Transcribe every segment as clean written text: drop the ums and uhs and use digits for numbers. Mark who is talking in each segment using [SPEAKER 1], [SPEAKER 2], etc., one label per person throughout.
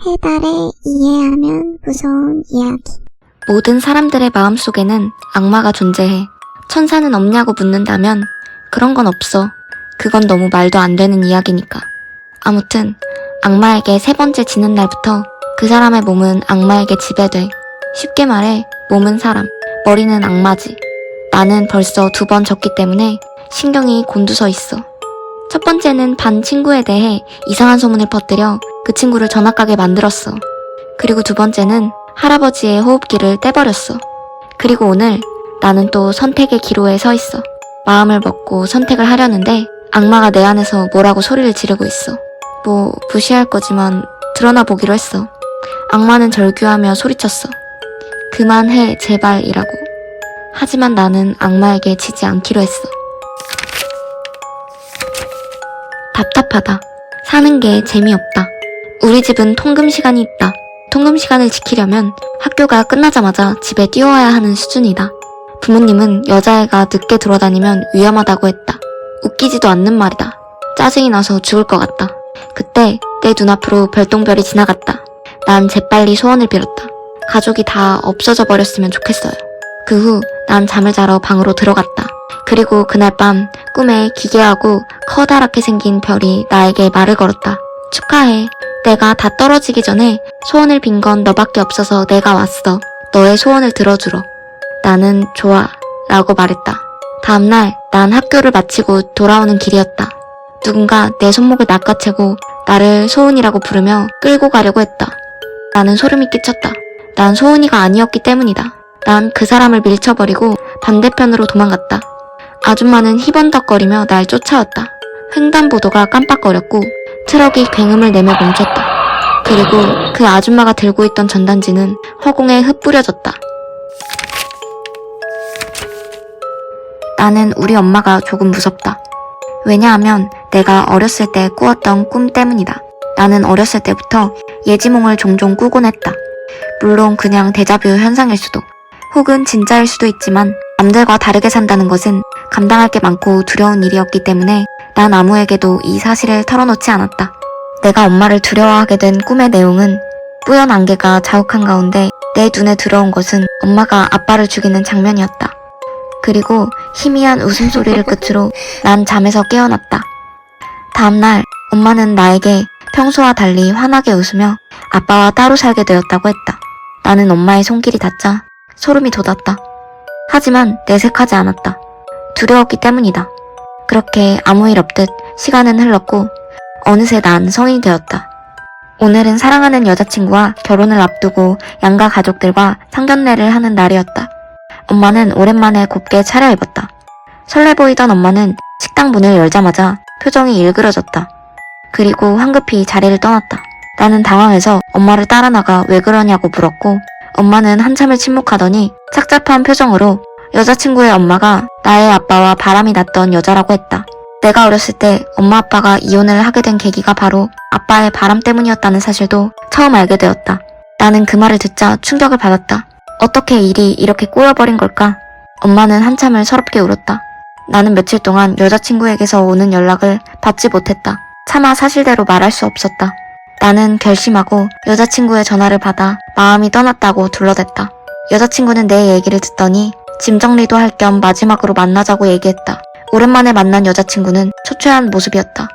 [SPEAKER 1] 해달의 이해하면 무서운 이야기.
[SPEAKER 2] 모든 사람들의 마음속에는 악마가 존재해. 천사는 없냐고 묻는다면 그런 건 없어. 그건 너무 말도 안 되는 이야기니까. 아무튼 악마에게 세 번째 지는 날부터 그 사람의 몸은 악마에게 지배돼. 쉽게 말해 몸은 사람, 머리는 악마지. 나는 벌써 2번 졌기 때문에 신경이 곤두서 있어. 첫 번째는 반 친구에 대해 이상한 소문을 퍼뜨려 그 친구를 전학 가게 만들었어. 그리고 2번째는 할아버지의 호흡기를 떼버렸어. 그리고 오늘 나는 또 선택의 기로에 서 있어. 마음을 먹고 선택을 하려는데 악마가 내 안에서 뭐라고 소리를 지르고 있어. 뭐 무시할 거지만 드러나 보기로 했어. 악마는 절규하며 소리쳤어. 그만해 제발이라고. 하지만 나는 악마에게 지지 않기로 했어. 답답하다. 사는 게 재미없다. 우리 집은 통금 시간이 있다. 통금 시간을 지키려면 학교가 끝나자마자 집에 뛰어와야 하는 수준이다. 부모님은 여자애가 늦게 돌아다니면 위험하다고 했다. 웃기지도 않는 말이다. 짜증이 나서 죽을 것 같다. 그때 내 눈앞으로 별똥별이 지나갔다. 난 재빨리 소원을 빌었다. 가족이 다 없어져 버렸으면 좋겠어요. 그 후 난 잠을 자러 방으로 들어갔다. 그리고 그날 밤 꿈에 기괴하고 커다랗게 생긴 별이 나에게 말을 걸었다. 축하해. 내가 다 떨어지기 전에 소원을 빈 건 너밖에 없어서 내가 왔어. 너의 소원을 들어주러. 나는 좋아 라고 말했다. 다음날 난 학교를 마치고 돌아오는 길이었다. 누군가 내 손목을 낚아채고 나를 소은이라고 부르며 끌고 가려고 했다. 나는 소름이 끼쳤다. 난 소은이가 아니었기 때문이다. 난 그 사람을 밀쳐버리고 반대편으로 도망갔다. 아줌마는 희번덕거리며 날 쫓아왔다. 횡단보도가 깜빡거렸고 트럭이 굉음을 내며 멈췄다. 그리고 그 아줌마가 들고 있던 전단지는 허공에 흩뿌려졌다. 나는 우리 엄마가 조금 무섭다. 왜냐하면 내가 어렸을 때 꾸었던 꿈 때문이다. 나는 어렸을 때부터 예지몽을 종종 꾸곤 했다. 물론 그냥 데자뷰 현상일 수도, 혹은 진짜일 수도 있지만 남들과 다르게 산다는 것은 감당할 게 많고 두려운 일이었기 때문에 난 아무에게도 이 사실을 털어놓지 않았다. 내가 엄마를 두려워하게 된 꿈의 내용은 뿌연 안개가 자욱한 가운데 내 눈에 들어온 것은 엄마가 아빠를 죽이는 장면이었다. 그리고 희미한 웃음소리를 끝으로 난 잠에서 깨어났다. 다음날 엄마는 나에게 평소와 달리 환하게 웃으며 아빠와 따로 살게 되었다고 했다. 나는 엄마의 손길이 닿자 소름이 돋았다. 하지만 내색하지 않았다. 두려웠기 때문이다. 그렇게 아무 일 없듯 시간은 흘렀고 어느새 난 성인이 되었다. 오늘은 사랑하는 여자친구와 결혼을 앞두고 양가 가족들과 상견례를 하는 날이었다. 엄마는 오랜만에 곱게 차려입었다. 설레 보이던 엄마는 식당 문을 열자마자 표정이 일그러졌다. 그리고 황급히 자리를 떠났다. 나는 당황해서 엄마를 따라 나가 왜 그러냐고 물었고 엄마는 한참을 침묵하더니 착잡한 표정으로 여자친구의 엄마가 나의 아빠와 바람이 났던 여자라고 했다. 내가 어렸을 때 엄마 아빠가 이혼을 하게 된 계기가 바로 아빠의 바람 때문이었다는 사실도 처음 알게 되었다. 나는 그 말을 듣자 충격을 받았다. 어떻게 일이 이렇게 꼬여버린 걸까? 엄마는 한참을 서럽게 울었다. 나는 며칠 동안 여자친구에게서 오는 연락을 받지 못했다. 차마 사실대로 말할 수 없었다. 나는 결심하고 여자친구의 전화를 받아 마음이 떠났다고 둘러댔다. 여자친구는 내 얘기를 듣더니 짐 정리도 할 겸 마지막으로 만나자고 얘기했다. 오랜만에 만난 여자친구는 초췌한 모습이었다.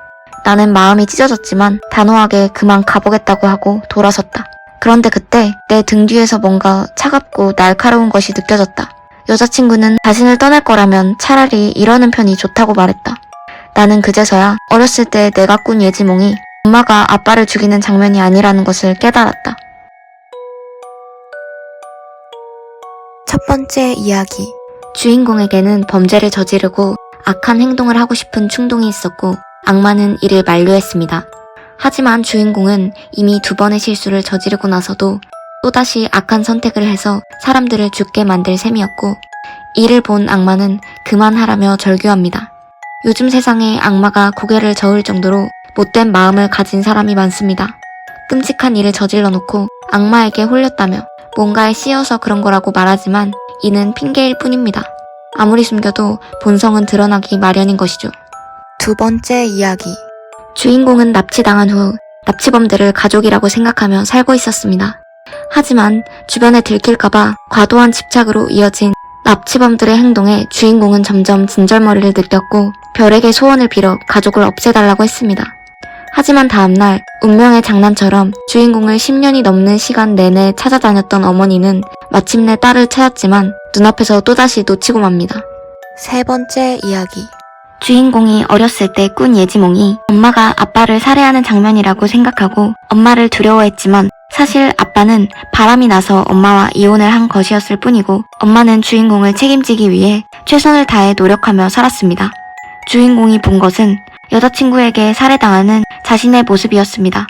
[SPEAKER 2] 나는 마음이 찢어졌지만 단호하게 그만 가보겠다고 하고 돌아섰다. 그런데 그때 내 등 뒤에서 뭔가 차갑고 날카로운 것이 느껴졌다. 여자친구는 자신을 떠날 거라면 차라리 이러는 편이 좋다고 말했다. 나는 그제서야 어렸을 때 내가 꾼 예지몽이 엄마가 아빠를 죽이는 장면이 아니라는 것을 깨달았다. 첫 번째 이야기. 주인공에게는 범죄를 저지르고 악한 행동을 하고 싶은 충동이 있었고 악마는 이를 만류했습니다. 하지만 주인공은 이미 2번의 실수를 저지르고 나서도 또다시 악한 선택을 해서 사람들을 죽게 만들 셈이었고 이를 본 악마는 그만하라며 절규합니다. 요즘 세상에 악마가 고개를 저을 정도로 못된 마음을 가진 사람이 많습니다. 끔찍한 일을 저질러 놓고 악마에게 홀렸다며 뭔가에 씌여서 그런 거라고 말하지만 이는 핑계일 뿐입니다. 아무리 숨겨도 본성은 드러나기 마련인 것이죠. 두 번째 이야기. 주인공은 납치당한 후 납치범들을 가족이라고 생각하며 살고 있었습니다. 하지만 주변에 들킬까봐 과도한 집착으로 이어진 납치범들의 행동에 주인공은 점점 진절머리를 느꼈고 별에게 소원을 빌어 가족을 없애달라고 했습니다. 하지만 다음날 운명의 장난처럼 주인공을 10년이 넘는 시간 내내 찾아다녔던 어머니는 마침내 딸을 찾았지만 눈앞에서 또다시 놓치고 맙니다. 세 번째 이야기. 주인공이 어렸을 때 꾼 예지몽이 엄마가 아빠를 살해하는 장면이라고 생각하고 엄마를 두려워했지만 사실 아빠는 바람이 나서 엄마와 이혼을 한 것이었을 뿐이고 엄마는 주인공을 책임지기 위해 최선을 다해 노력하며 살았습니다. 주인공이 본 것은 여자친구에게 살해당하는 자신의 모습이었습니다.